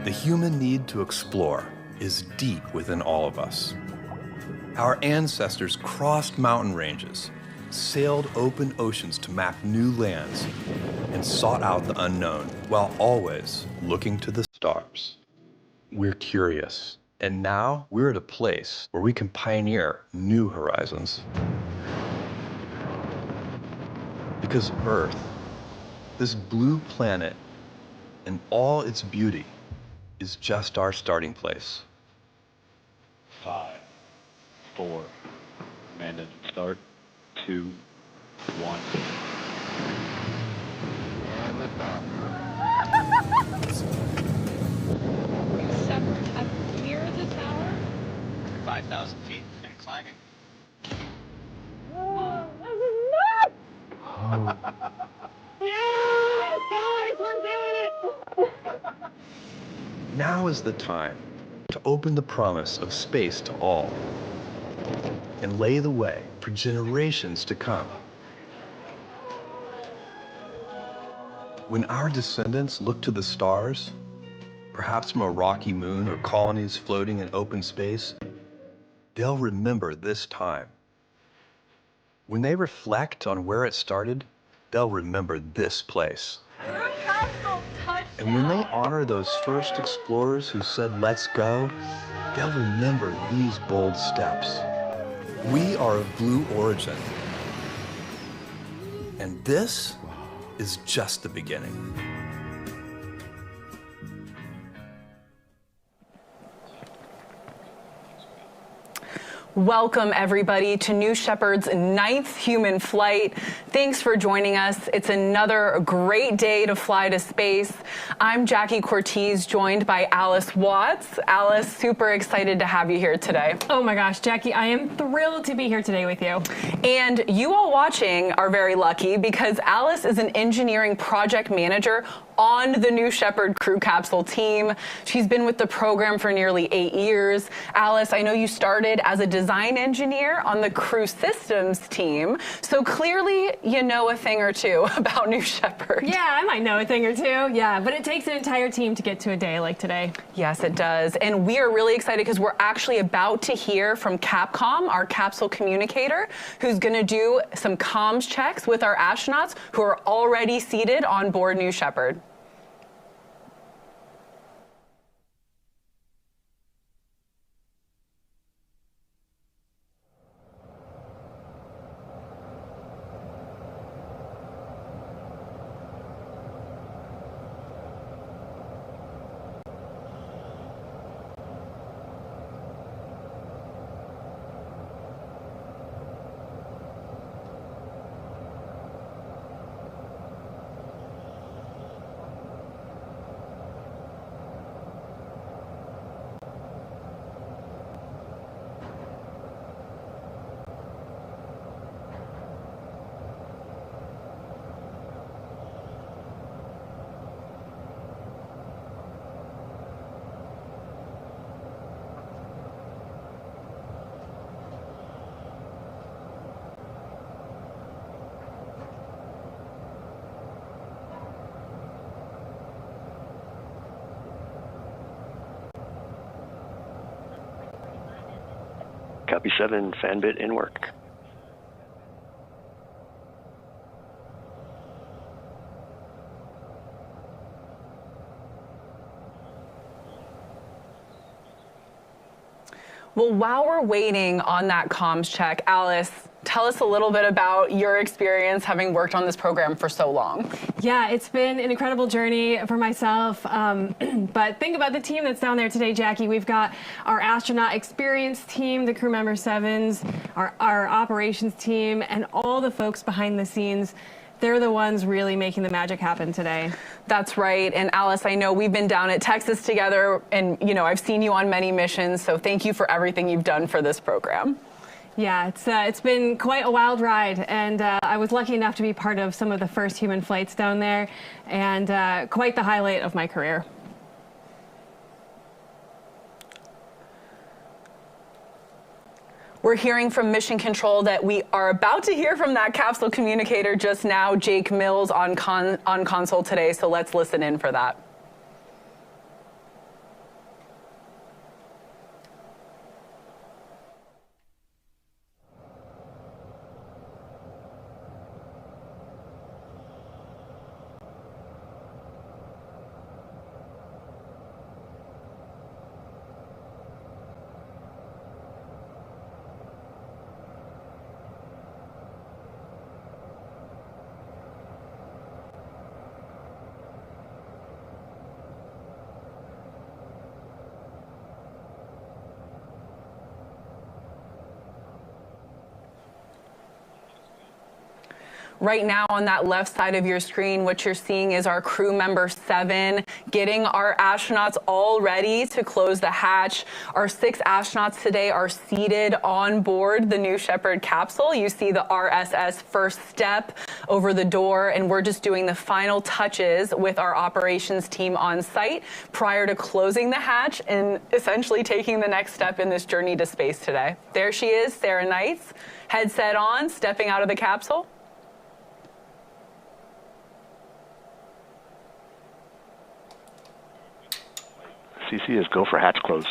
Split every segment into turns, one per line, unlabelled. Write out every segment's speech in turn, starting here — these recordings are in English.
The human need to explore is deep within all of us. Our ancestors crossed mountain ranges, sailed open oceans to map new lands, and sought out the unknown while always looking to the stars. We're curious, and now we're at a place where we can pioneer new horizons. Because Earth, this blue planet, and all its beauty, is just our starting place.
5, 4, command engine start, 2, 1. And liftoff.
Shepard, I'm near the tower.
5,000 feet and climbing.
Oh, this is nuts! Yes, guys, we're doing it!
Now is the time to open the promise of space to all and lay the way for generations to come. When our descendants look to the stars, perhaps from a rocky moon or colonies floating in open space, they'll remember this time. When they reflect on where it started, they'll remember this place. And when they honor those first explorers who said, "Let's go," they'll remember these bold steps. We are of blue origin. And this is just the beginning.
Welcome, everybody, to New Shepard's 9th human flight. Thanks for joining us. It's another great day to fly to space. I'm Jackie Cortez, joined by Alice Watts. Alice, super excited to have you here today.
Oh my gosh, Jackie, I am thrilled to be here today with you.
And you all watching are very lucky because Alice is an engineering project manager on the New Shepard crew capsule team. She's been with the program for nearly 8 years. Alice, I know you started as a design engineer on the crew systems team, so clearly you know a thing or two about New Shepard.
Yeah, I might know a thing or two, yeah, but it takes an entire team to get to a day like today.
Yes, it does. And we are really excited because we're actually about to hear from Capcom, our capsule communicator, who's going to do some comms checks with our astronauts who are already seated on board New Shepard.
Copy 7, fan bit in work.
Well, while we're waiting on that comms check, Alice, tell us a little bit about your experience having worked on this program for so long.
Yeah, it's been an incredible journey for myself, but think about the team that's down there today, Jackie. We've got our astronaut experience team, the crew member 7s, our operations team, and all the folks behind the scenes. They're the ones really making the magic happen today.
That's right. And Alice, I know we've been down at Texas together, and I've seen you on many missions, so thank you for everything you've done for this program.
Yeah, it's been quite a wild ride, and I was lucky enough to be part of some of the first human flights down there, and quite the highlight of my career.
We're hearing from Mission Control that we are about to hear from that capsule communicator just now, Jake Mills, on console today, so let's listen in for that. Right now on that left side of your screen, what you're seeing is our crew member 7 getting our astronauts all ready to close the hatch. Our 6 astronauts today are seated on board the New Shepard capsule. You see the RSS first step over the door, and we're just doing the final touches with our operations team on site prior to closing the hatch and essentially taking the next step in this journey to space today. There she is, Sarah Knights, headset on, stepping out of the capsule.
CC is go for hatch close.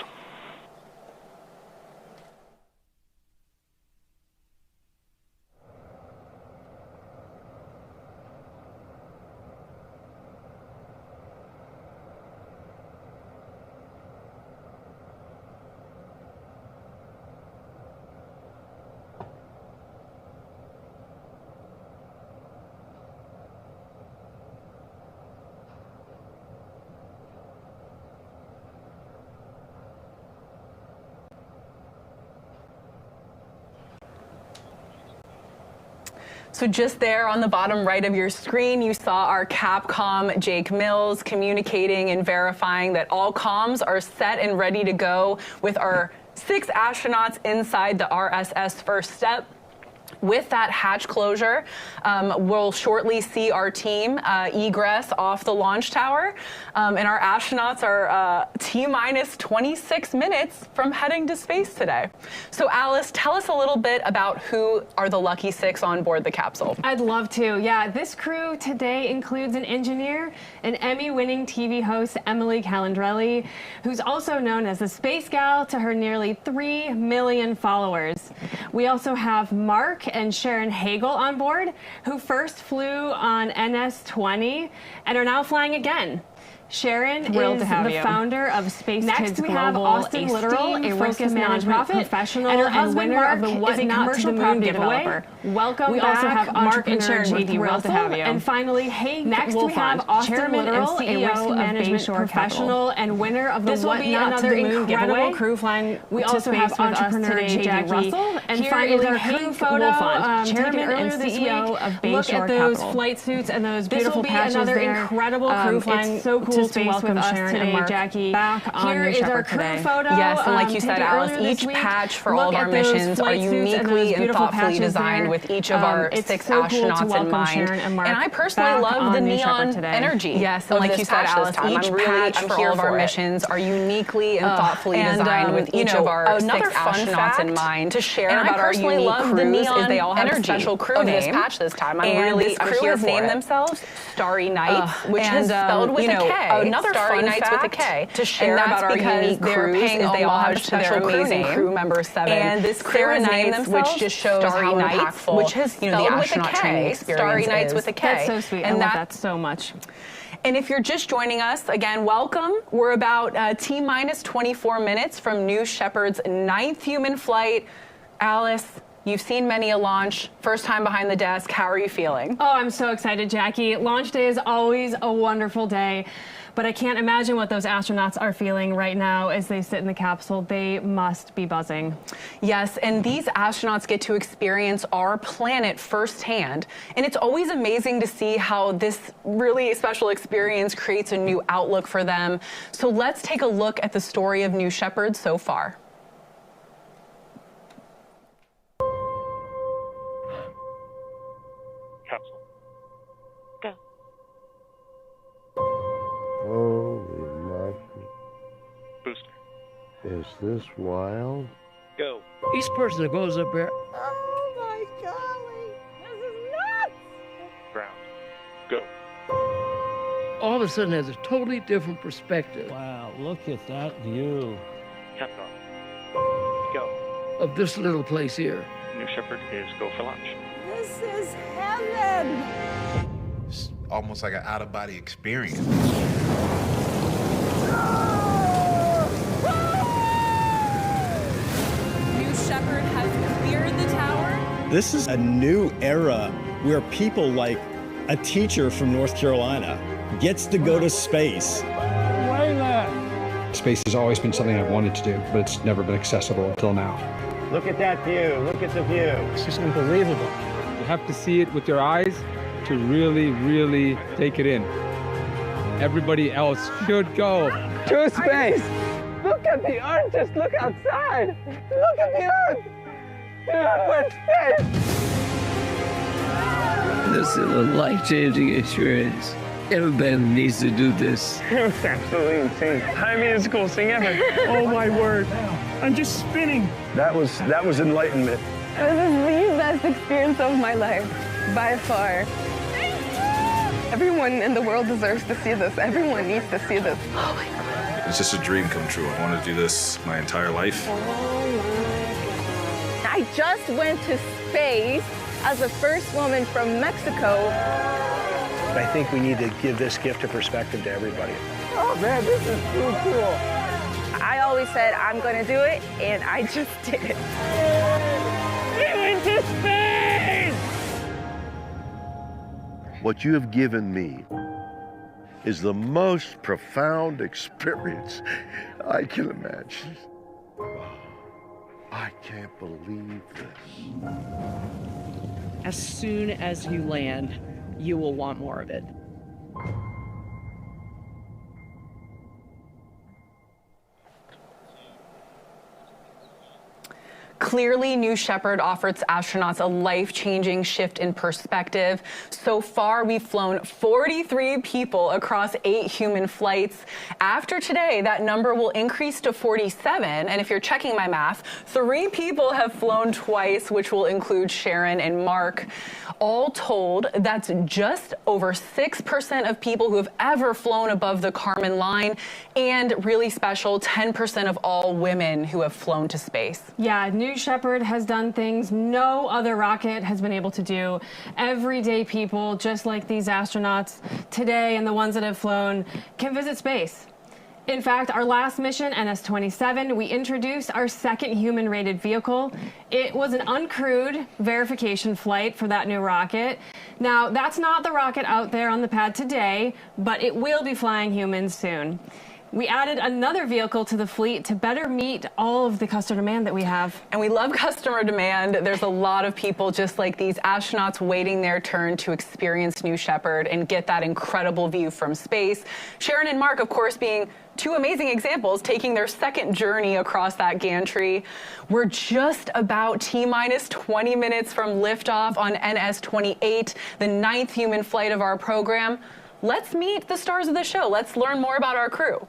So just there on the bottom right of your screen, you saw our Capcom Jake Mills communicating and verifying that all comms are set and ready to go with our 6 astronauts inside the RSS first step. With that hatch closure, we'll shortly see our team egress off the launch tower, and our astronauts are T-minus 26 minutes from heading to space today. So Alice, tell us a little bit about who are the lucky 6 on board the capsule.
I'd love to. Yeah, this crew today includes an engineer, an Emmy-winning TV host, Emily Calandrelli, who's also known as the Space Gal to her nearly 3 million followers. We also have Marc and Sharon Hagle on board, who first flew on NS-28 and are now flying again. Sharon is the founder of Space Kids Global. Next, we have Austin Litteral, a risk management professional and winner of the What Not to the Moon giveaway. Welcome
we
back.
also have
Marc and Sharon.
We're thrilled to have you.
And finally, Hank
Next,
Wolfond,
we have Austin
Chairman
Litteral,
and CEO
a risk management
professional and winner of the What Not to the Moon giveaway.
crew flying
We
to
also
space
have
with
entrepreneur
us today,
Jackie
Russell.
And
Here
finally,
is our
Hank
crew photo,
Wolfond, Chairman and
CEO of Bayshore
Look at those
Capital.
flight suits and those
This
beautiful
will be
patches
another
there.
incredible crew flying
It's so cool
to
to
space
welcome
with us
Sharon
today,
and Marc
Jackie.
back on
Here
New
is our
Shepard
crew
today.
photo.
Yes, and like you said,
taken
Alice,
earlier this
each
week.
patch for all
Look
of our
at those
missions are
flight suits and those
uniquely and
beautiful
thoughtfully
patches
designed
there.
with each of our
It's
6
so cool to
astronauts in
welcome
mind.
Sharon and Marc
And I personally
back
love
on
the
New Shepard
neon
today.
energy. Yes, and like you said, Alice, each patch for all of our missions are uniquely and thoughtfully designed with each of our 6 astronauts in mind. To share about our unique crews is they all have a special crew name. This patch this time. I'm here for named themselves Starry Nights, which is spelled with a K. Another Starry Nights with a K. To share about our unique crews is they all have a special amazing crew member 7. And this crew is named themselves, which just shows how impactful, which is the astronaut training experience Starry Nights with a K.
That's so sweet.
And
I love that so much.
And if you're just joining us, again, welcome. We're about T-minus 24 minutes from New Shepard's 9th human flight. Alice, you've seen many a launch. First time behind the desk. How are you feeling?
Oh, I'm so excited, Jackie. Launch day is always a wonderful day. But I can't imagine what those astronauts are feeling right now as they sit in the capsule. They must be buzzing.
Yes, and these astronauts get to experience our planet firsthand. And it's always amazing to see how this really special experience creates a new outlook for them. So let's take a look at the story of New Shepard so far.
Capsule.
Go.
Holy monkey.
Booster.
Is this wild?
Go.
Each person that goes up there,
Oh my golly. This is nuts.
Ground. Go.
all of a sudden has a totally different perspective
Wow, look at that view.
Capcom. Go.
of this little place here.
New Shepard is go for launch.
This is heaven.
It's almost like an out-of-body experience.
New Shepard has cleared the tower.
This is a new era where people like a teacher from North Carolina gets to go to space.
Way there.
Space has always been something I've wanted to do, but it's never been accessible until now.
Look at that view. Look at the view.
It's just unbelievable. You have to see it with your eyes to really, really take it in. Everybody else should go to space.
Look at the Earth, just look outside. Look at the Earth. We're in space.
This is a life-changing experience. Everybody needs to do this.
It was absolutely insane. I mean, it's the coolest thing ever. Oh my word. I'm just spinning.
That was enlightenment.
This is the best experience of my life, by far. Everyone in the world deserves to see this. Everyone needs to see this. Oh my God.
It's just a dream come true. I wanted to do this my entire life.
Oh my God. I just went to space as the first woman from Mexico.
I think we need to give this gift of perspective to everybody.
Oh man, this is so cool. I always said I'm gonna do it, and I just did it. We went to space!
What you have given me is the most profound experience I can imagine. I can't believe this.
As soon as you land, you will want more of it.
Clearly, New Shepard offers astronauts a life-changing shift in perspective. So far, we've flown 43 people across 8 human flights. After today, that number will increase to 47. And if you're checking my math, 3 people have flown twice, which will include Sharon and Marc. All told, that's just over 6% of people who have ever flown above the Kármán line, and really special, 10% of all women who have flown to space.
Yeah, New Shepard has done things no other rocket has been able to do. Everyday people, just like these astronauts today and the ones that have flown, can visit space. In fact, our last mission, NS-27, we introduced our second human-rated vehicle. It was an uncrewed verification flight for that new rocket. Now, that's not the rocket out there on the pad today, but it will be flying humans soon. We added another vehicle to the fleet to better meet all of the customer demand that we have.
And we love customer demand. There's a lot of people just like these astronauts waiting their turn to experience New Shepard and get that incredible view from space. Sharon and Marc, of course, being 2 amazing examples, taking their second journey across that gantry. We're just about T-minus 20 minutes from liftoff on NS-28, the 9th human flight of our program. Let's meet the stars of the show. Let's learn more about our crew.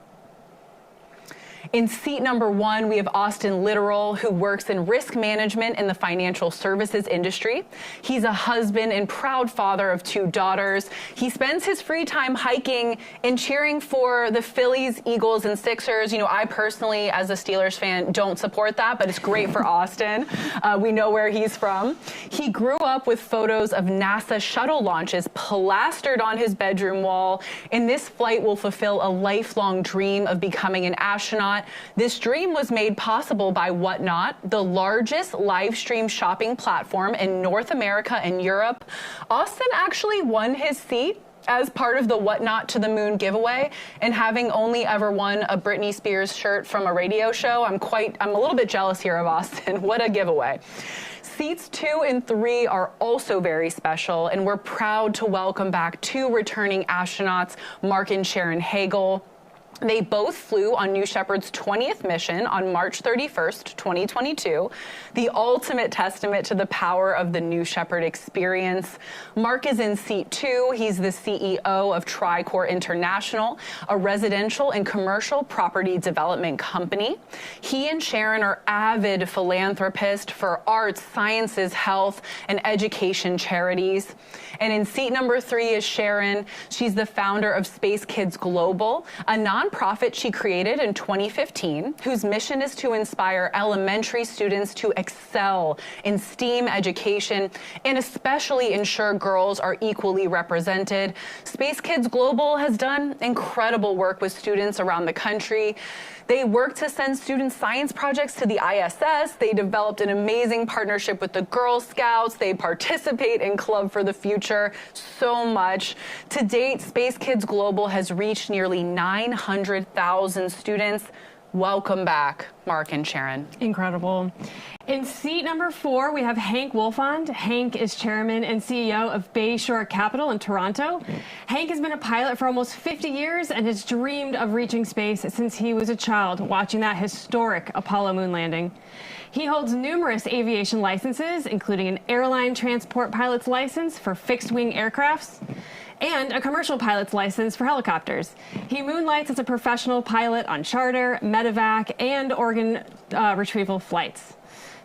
In seat number 1, we have Austin Litteral, who works in risk management in the financial services industry. He's a husband and proud father of 2 daughters. He spends his free time hiking and cheering for the Phillies, Eagles, and Sixers. You know, I personally, as a Steelers fan, don't support that, but it's great for Austin. We know where he's from. He grew up with photos of NASA shuttle launches plastered on his bedroom wall, and this flight will fulfill a lifelong dream of becoming an astronaut. This dream was made possible by Whatnot, the largest live stream shopping platform in North America and Europe. Austin actually won his seat as part of the Whatnot to the Moon giveaway, and having only ever won a Britney Spears shirt from a radio show, I'm a little bit jealous here of Austin. What a giveaway. Seats 2 and 3 are also very special, and we're proud to welcome back 2 returning astronauts, Marc and Sharon Hagle. They both flew on New Shepard's 20th mission on March 31st, 2022, the ultimate testament to the power of the New Shepard experience. Marc is in seat 2. He's the CEO of Tricor International, a residential and commercial property development company. He and Sharon are avid philanthropists for arts, sciences, health, and education charities. And in seat number 3 is Sharon. She's the founder of Space Kids Global, a nonprofit she created in 2015, whose mission is to inspire elementary students to excel in STEAM education and especially ensure girls are equally represented. Space Kids Global has done incredible work with students around the country. They work to send student science projects to the ISS. They developed an amazing partnership with the Girl Scouts. They participate in Club for the Future. So much. To date, Space Kids Global has reached nearly 900,000 students. Welcome back, Marc and Sharon.
Incredible. In seat number 4, we have Hank Wolfond. Hank is chairman and CEO of Bayshore Capital in Toronto. Hank has been a pilot for almost 50 years and has dreamed of reaching space since he was a child, watching that historic Apollo moon landing. He holds numerous aviation licenses, including an airline transport pilot's license for fixed-wing aircrafts and a commercial pilot's license for helicopters. He moonlights as a professional pilot on charter, medevac, and organ retrieval flights.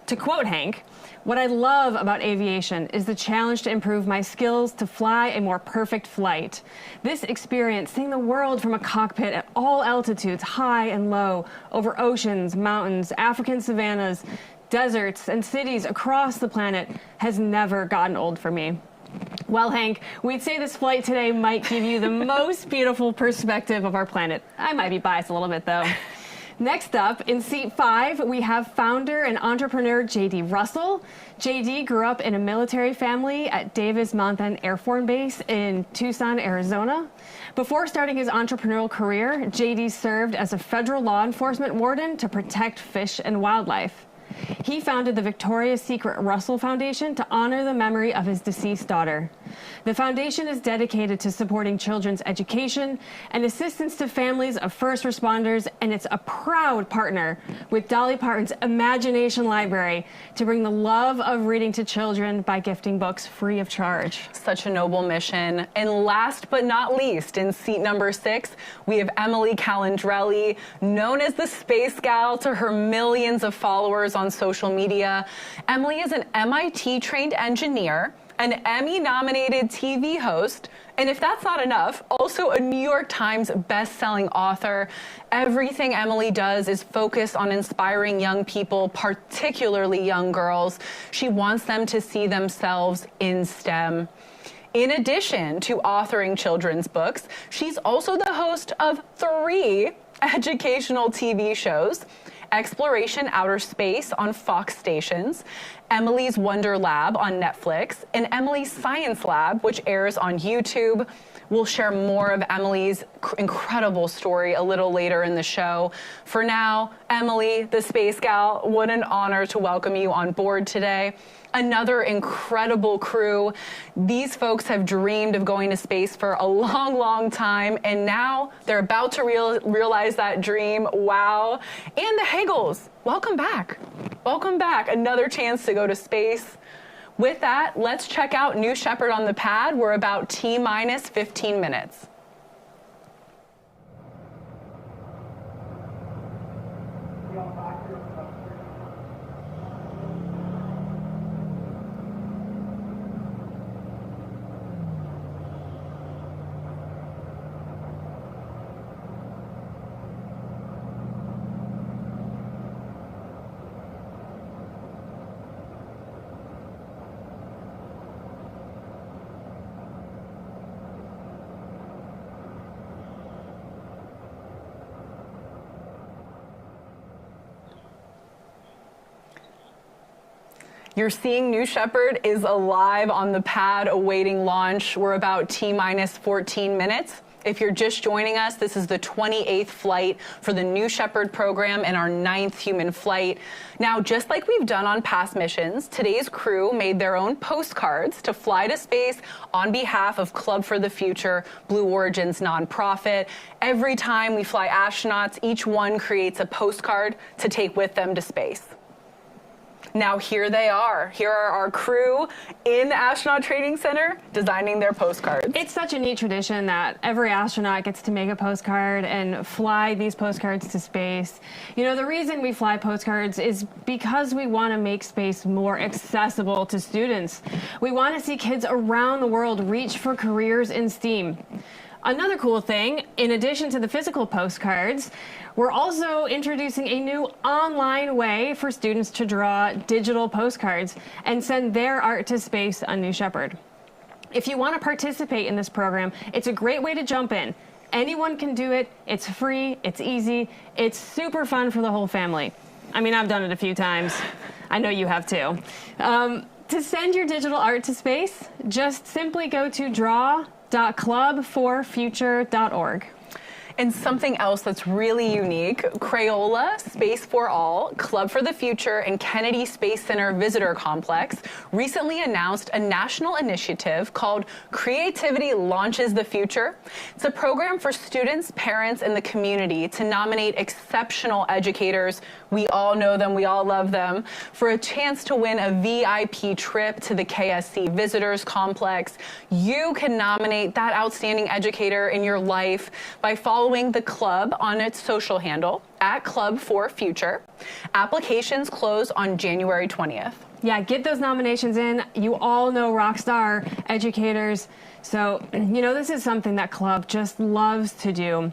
To quote Hank, "What I love about aviation is the challenge to improve my skills to fly a more perfect flight. This experience, seeing the world from a cockpit at all altitudes, high and low, over oceans, mountains, African savannas, deserts, and cities across the planet, has never gotten old for me." Well, Hank, we'd say this flight today might give you the most beautiful perspective of our planet. I might be biased a little bit, though. Next up, in seat 5, we have founder and entrepreneur J.D. Russell. J.D. grew up in a military family at Davis-Monthan Air Force Base in Tucson, Arizona. Before starting his entrepreneurial career, J.D. served as a federal law enforcement warden to protect fish and wildlife. He founded the Victoria's Secret Russell Foundation to honor the memory of his deceased daughter. The foundation is dedicated to supporting children's education and assistance to families of first responders, and it's a proud partner with Dolly Parton's Imagination Library to bring the love of reading to children by gifting books free of charge.
Such a noble mission. And last but not least, in seat number 6, we have Emily Calandrelli, known as the Space Gal to her millions of followers on social media. Emily is an MIT-trained engineer, an Emmy-nominated TV host, and if that's not enough, also a New York Times best-selling author. Everything Emily does is focused on inspiring young people, particularly young girls. She wants them to see themselves in STEM. In addition to authoring children's books, she's also the host of 3 educational TV shows: Exploration Outer Space on Fox stations, Emily's Wonder Lab on Netflix, and Emily's Science Lab, which airs on YouTube. We'll share more of Emily's incredible story a little later in the show. For now, Emily, the Space Gal, what an honor to welcome you on board today. Another incredible crew. These folks have dreamed of going to space for a long, long time, and now they're about to realize that dream. Wow. And the Hagles, welcome back. Welcome back. Another chance to go to space. With that, let's check out New Shepard on the pad. We're about T-minus 15 minutes. You're seeing New Shepard is alive on the pad awaiting launch. We're about T-minus 14 minutes. If you're just joining us, this is the 28th flight for the New Shepard program and our 9th human flight. Now, just like we've done on past missions, today's crew made their own postcards to fly to space on behalf of Club for the Future, Blue Origin's nonprofit. Every time we fly astronauts, each one creates a postcard to take with them to space. Now here they are. Here are our crew in the Astronaut Training Center designing their postcards.
It's such a neat tradition that every astronaut gets to make a postcard and fly these postcards to space. You know, the reason we fly postcards is because we want to make space more accessible to students. We want to see kids around the world reach for careers in STEAM. Another cool thing, in addition to the physical postcards, we're also introducing a new online way for students to draw digital postcards and send their art to space on New Shepard. If you want to participate in this program, it's a great way to jump in. Anyone can do it. It's free. It's easy. It's super fun for the whole family. I mean, I've done it a few times. I know you have too. To send your digital art to space, just simply go to draw.clubforfuture.org.
And something else that's really unique, Crayola, Space for All, Club for the Future, and Kennedy Space Center Visitor Complex recently announced a national initiative called Creativity Launches the Future. It's a program for students, parents, and the community to nominate exceptional educators. We all know them, we all love them, for a chance to win a VIP trip to the KSC Visitors Complex. You can nominate that outstanding educator in your life by following the club on its social handle at Club for Future. Applications close on January 20th.
Yeah, get those nominations in. You all know rock star educators. So, you know, this is something that club just loves to do.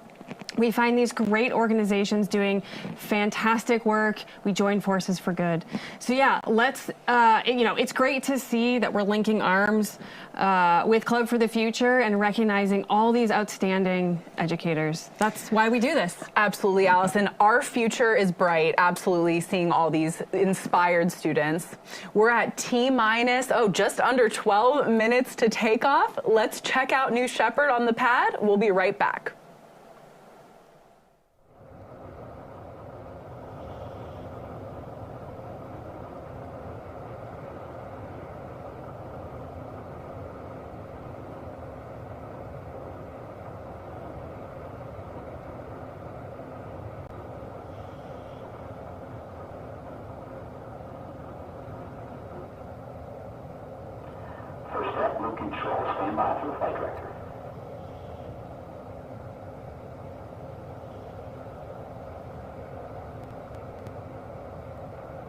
We find these great organizations doing fantastic work. We join forces for good. So yeah, let's, you know, it's great to see that we're linking arms with Club for the Future and recognizing all these outstanding educators. That's why we do this.
Absolutely, Allison. Our future is bright, absolutely, seeing all these inspired students. We're at T-minus, just under 12 minutes to take off. Let's check out New Shepard on the pad. We'll be right back.
Control, stand by for the flight director.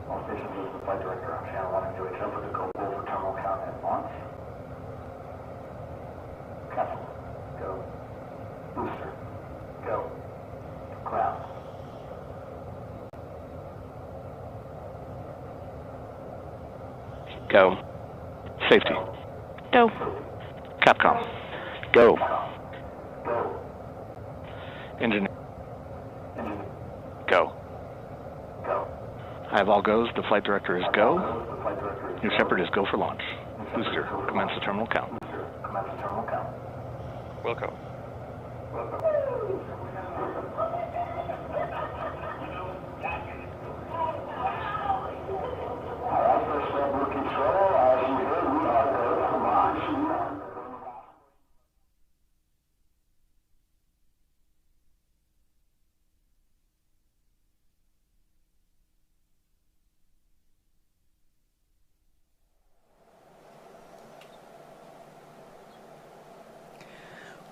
All stations, this is the flight director. I'm Sharon 1 and UHF with the go for terminal count and launch. Capsule, go. Booster, go. Ground.
Go. Safety.
Go.
Capcom. Go. Engineer. Go. I have all goes. The flight director is go. New Shepard is go for launch. Booster, commence the terminal count. Wilco.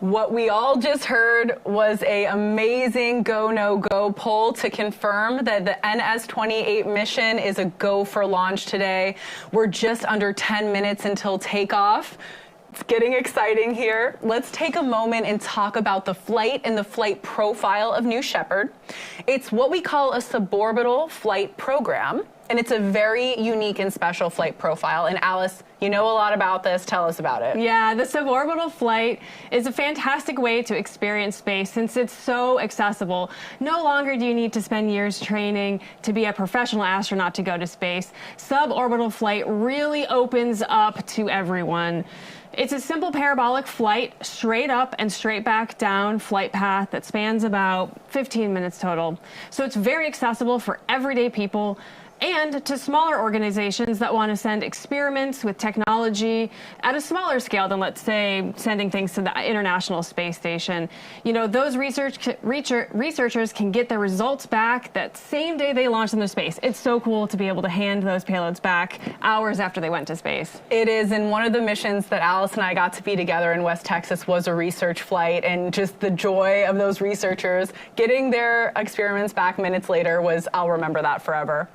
What we all just heard was an amazing go, no go poll to confirm that the NS-28 mission is a go for launch today. We're just under 10 minutes until takeoff. It's getting exciting here. Let's take a moment and talk about the flight and the flight profile of New Shepard. It's what we call a suborbital flight program, and it's a very unique and special flight profile. And Alice, you know a lot about this. Tell us about it.
Yeah, the suborbital flight is a fantastic way to experience space since it's so accessible. No longer do you need to spend years training to be a professional astronaut to go to space. Suborbital flight really opens up to everyone. It's a simple parabolic flight, straight up and straight back down flight path that spans about 15 minutes total. So it's very accessible for everyday people and to smaller organizations that want to send experiments with technology at a smaller scale than, let's say, sending things to the International Space Station. You know, those researchers can get their results back that same day they launch into space. It's so cool to be able to hand those payloads back hours after they went to space.
It is, and one of the missions that Alice and I got to be together in West Texas was a research flight, and just the joy of those researchers getting their experiments back minutes later was, I'll remember that forever.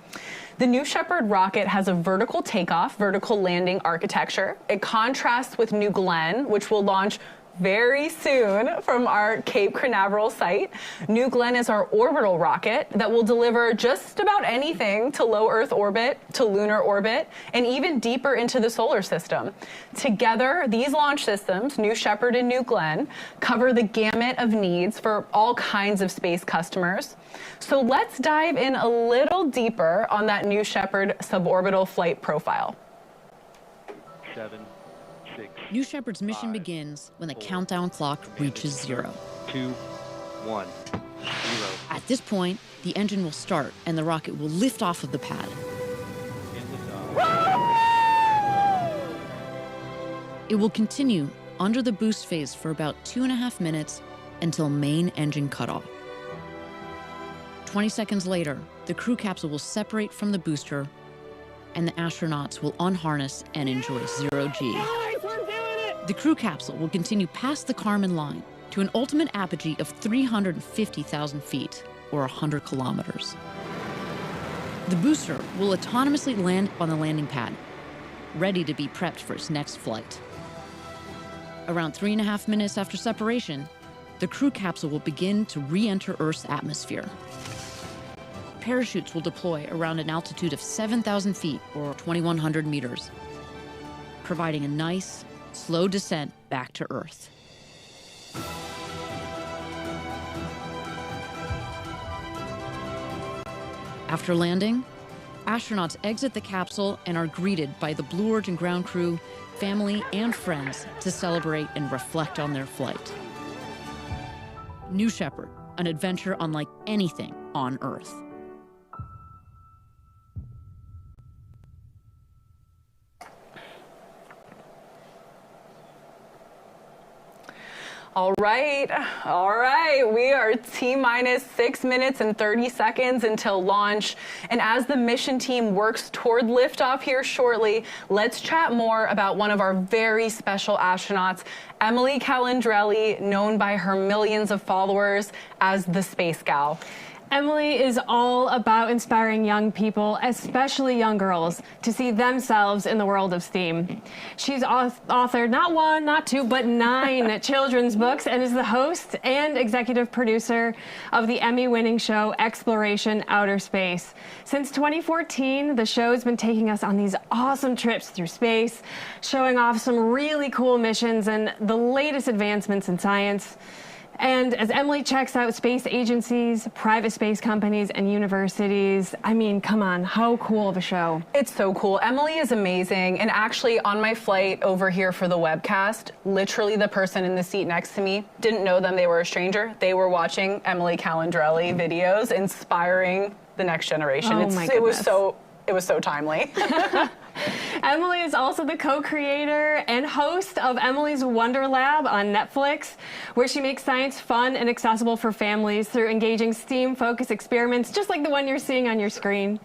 The New Shepard rocket has a vertical takeoff, vertical landing architecture. It contrasts with New Glenn, which will launch very soon from our Cape Canaveral site. New Glenn is our orbital rocket that will deliver just about anything to low Earth orbit, to lunar orbit, and even deeper into the solar system. Together, these launch systems, New Shepard and New Glenn, cover the gamut of needs for all kinds of space customers. So let's dive in a little deeper on that New Shepard suborbital flight profile.
7, 6.
New Shepard's mission begins when the countdown clock reaches 0.
2,
1, 0.
At this point, the engine will start and the rocket will lift off of the pad. It will continue under the boost phase for about 2.5 minutes until main engine cutoff. 20 seconds later, the crew capsule will separate from the booster and the astronauts will unharness and enjoy zero-G. The crew capsule will continue past the Kármán line to an ultimate apogee of 350,000 feet, or 100 kilometers. The booster will autonomously land on the landing pad, ready to be prepped for its next flight. Around 3.5 minutes after separation, the crew capsule will begin to re-enter Earth's atmosphere. Parachutes will deploy around an altitude of 7,000 feet, or 2,100 meters, providing a nice, slow descent back to Earth. After landing, astronauts exit the capsule and are greeted by the Blue Origin ground crew, family, and friends to celebrate and reflect on their flight. New Shepard, an adventure unlike anything on Earth.
All right. We are T-minus 6 minutes and 30 seconds until launch. And as the mission team works toward liftoff here shortly, let's chat more about one of our very special astronauts, Emily Calandrelli, known by her millions of followers as the Space Gal.
Emily is all about inspiring young people, especially young girls, to see themselves in the world of STEAM. She's authored not 1, not 2, but 9 children's books and is the host and executive producer of the Emmy-winning show Exploration Outer Space. Since 2014, the show has been taking us on these awesome trips through space, showing off some really cool missions and the latest advancements in science. And as Emily checks out space agencies, private space companies, and universities, I mean, come on, how cool of a show.
It's so cool. Emily is amazing. And actually, on my flight over here for the webcast, literally the person in the seat next to me didn't know them. They were a stranger. They were watching Emily Calandrelli videos, inspiring the next generation.
Oh my goodness.
It was so timely.
Emily is also the co-creator and host of Emily's Wonder Lab on Netflix, where she makes science fun and accessible for families through engaging STEAM-focused experiments, just like the one you're seeing on your screen.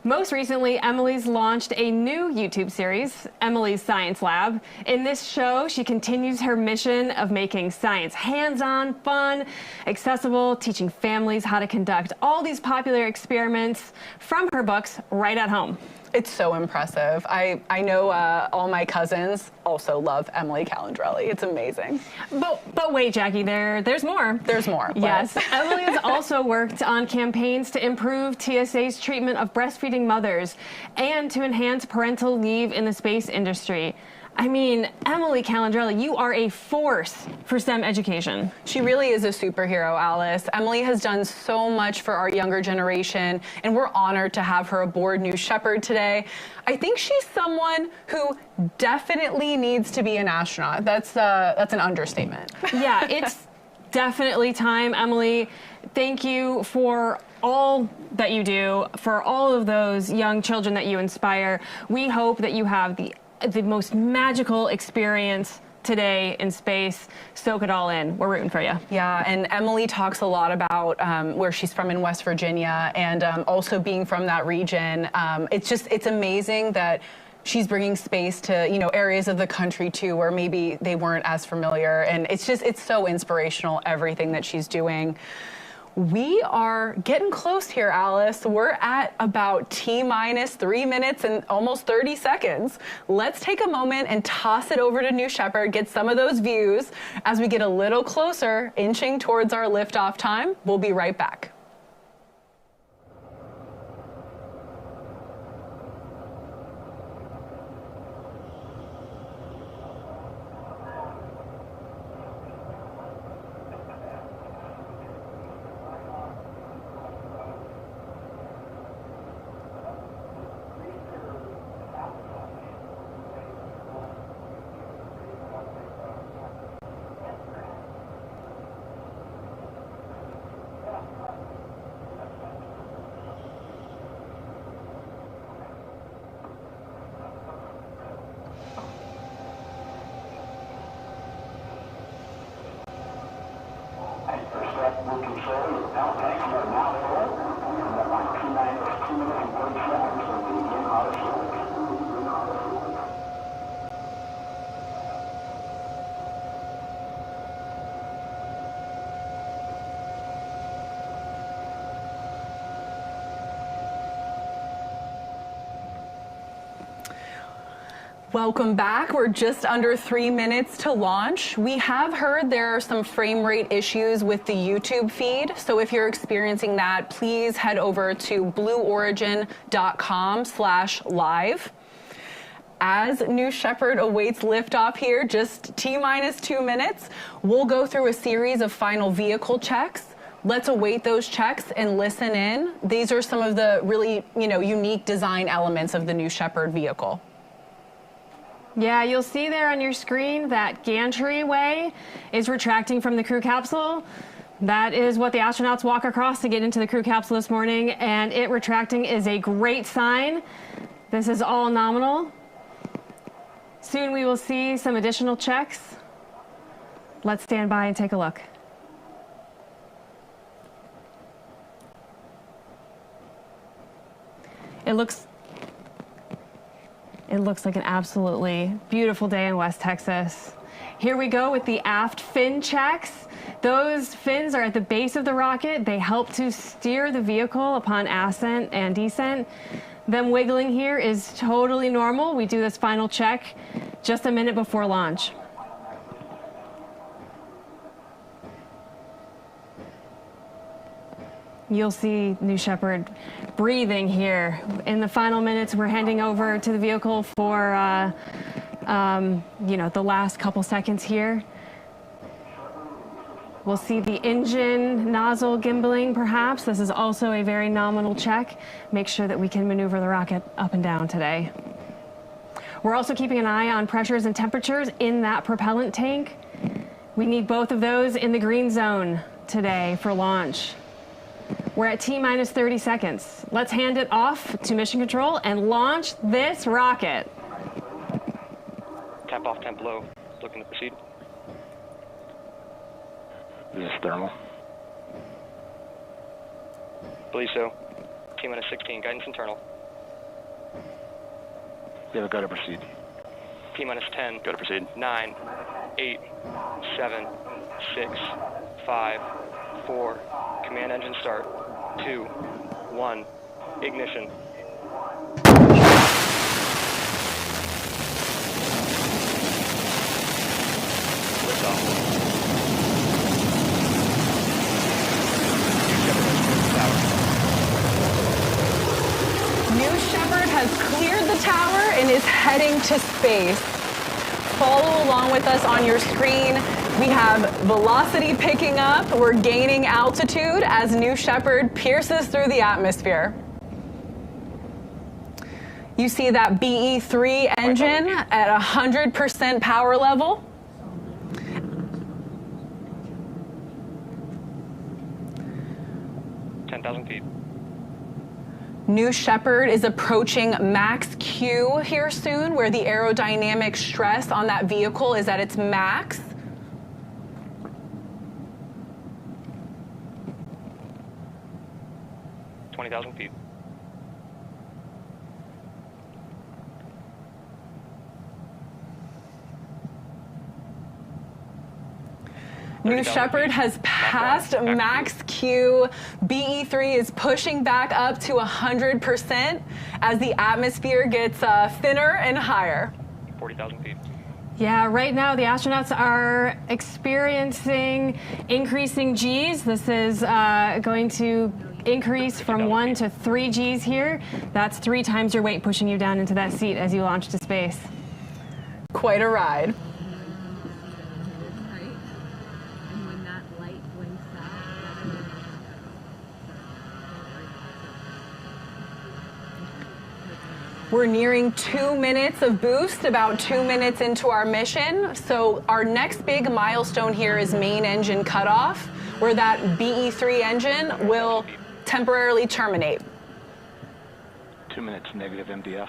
Most recently, Emily's launched a new YouTube series, Emily's Science Lab. In this show, she continues her mission of making science hands-on, fun, accessible, teaching families how to conduct all these popular experiments from her books right at home.
It's so impressive. I know all my cousins also love Emily Calandrelli. It's amazing.
But wait, Jackie, there's more.
There's more.
Yes. Emily has also worked on campaigns to improve TSA's treatment of breastfeeding mothers and to enhance parental leave in the space industry. I mean, Emily Calandrelli, you are a force for STEM education.
She really is a superhero, Alice. Emily has done so much for our younger generation, and we're honored to have her aboard New Shepard today. I think she's someone who definitely needs to be an astronaut. That's an understatement.
Yeah, it's definitely time, Emily. Thank you for all that you do, for all of those young children that you inspire. We hope that you have the most magical experience today in space. Soak it all in. We're rooting for you.
Yeah, and Emily talks a lot about where she's from in West Virginia and also being from that region. It's amazing that she's bringing space to, areas of the country too, where maybe they weren't as familiar. And it's so inspirational, everything that she's doing. We are getting close here, Alice. We're at about T-minus 3 minutes and almost 30 seconds. Let's take a moment and toss it over to New Shepard, get some of those views as we get a little closer, inching towards our liftoff time. We'll be right back. Welcome back. We're just under 3 minutes to launch. We have heard there are some frame rate issues with the YouTube feed. So if you're experiencing that, please head over to blueorigin.com/live. As New Shepard awaits liftoff here, just T-minus 2 minutes, we'll go through a series of final vehicle checks. Let's await those checks and listen in. These are some of the really, unique design elements of the New Shepard vehicle.
Yeah, you'll see there on your screen that gantry-way is retracting from the crew capsule. That is what the astronauts walk across to get into the crew capsule this morning, and it retracting is a great sign. This is all nominal. Soon we will see some additional checks. Let's stand by and take a look. It looks like an absolutely beautiful day in West Texas. Here we go with the aft fin checks. Those fins are at the base of the rocket. They help to steer the vehicle upon ascent and descent. Them wiggling here is totally normal. We do this final check just a minute before launch. You'll see New Shepard breathing here. In the final minutes, we're handing over to the vehicle for, the last couple seconds here. We'll see the engine nozzle gimbaling, perhaps. This is also a very nominal check. Make sure that we can maneuver the rocket up and down today. We're also keeping an eye on pressures and temperatures in that propellant tank. We need both of those in the green zone today for launch. We're at T-minus 30 seconds. Let's hand it off to mission control and launch this rocket.
Temp off, temp low. Looking to proceed.
This is thermal.
Believe so. T-minus 16, guidance internal.
Yeah, go to proceed.
T-minus 10.
Go to proceed.
9, 8, 7, 6, 5, 4. Command engine start. 2, 1. Ignition. Liftoff.
New Shepard has cleared the tower and is heading to space. Follow along with us on your screen. We have velocity picking up. We're gaining altitude as New Shepard pierces through the atmosphere. You see that BE-3 engine at 100% power level.
Feet.
New Shepard is approaching max Q here soon, where the aerodynamic stress on that vehicle is at its max.
Feet.
New Shepard has passed max Q. BE-3 is pushing back up to 100% as the atmosphere gets thinner and higher.
40,000 feet.
Yeah, right now the astronauts are experiencing increasing Gs. This is going to increase from 1 to 3 Gs here. That's 3 times your weight pushing you down into that seat as you launch to space.
Quite a ride. We're nearing 2 minutes of boost, about 2 minutes into our mission. So our next big milestone here is main engine cutoff, where that BE-3 engine will temporarily terminate.
2 minutes negative MDF.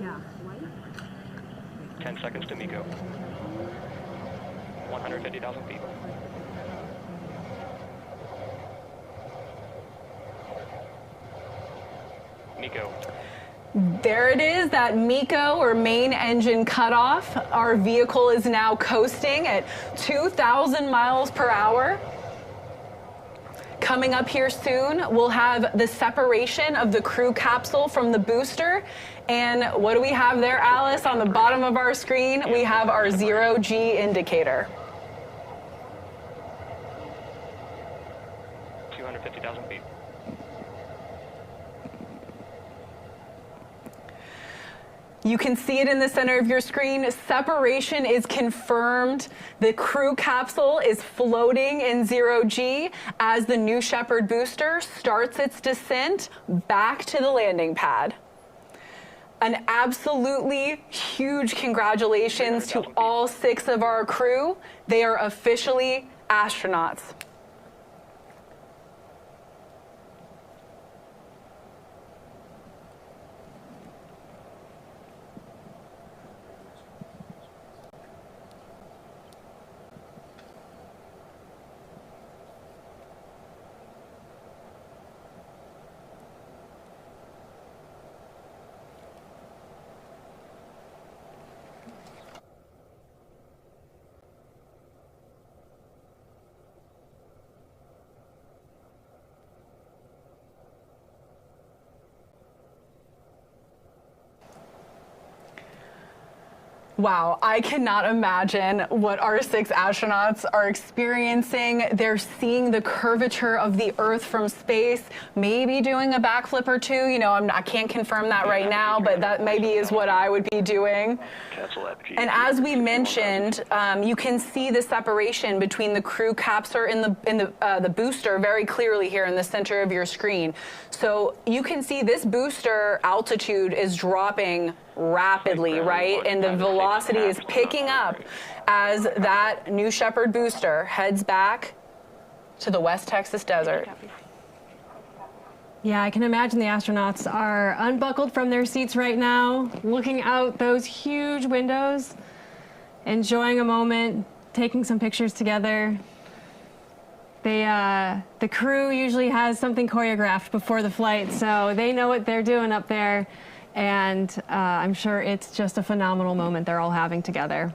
Yeah.
10 seconds to MECO. 150,000 feet. MECO.
There it is, that MECO, or main engine cutoff. Our vehicle is now coasting at 2,000 miles per hour. Coming up here soon, we'll have the separation of the crew capsule from the booster. And what do we have there, Alice? On the bottom of our screen, we have our 0G indicator.
250,000 feet.
You can see it in the center of your screen. Separation is confirmed. The crew capsule is floating in 0G as the New Shepard booster starts its descent back to the landing pad. An absolutely huge congratulations to all 6 of our crew. They are officially astronauts. Wow, I cannot imagine what our 6 astronauts are experiencing. They're seeing the curvature of the Earth from space, maybe doing a backflip or 2. You know, I can't confirm that right now, but that maybe is what I would be doing. And as we mentioned, you can see the separation between the crew capsule and the booster very clearly here in the center of your screen. So you can see this booster altitude is dropping rapidly, right? And the velocity is picking up as that New Shepard booster heads back to the West Texas desert.
Yeah, I can imagine the astronauts are unbuckled from their seats right now, looking out those huge windows, enjoying a moment, taking some pictures together. The crew usually has something choreographed before the flight, so they know what they're doing up there. And I'm sure it's just a phenomenal moment they're all having together.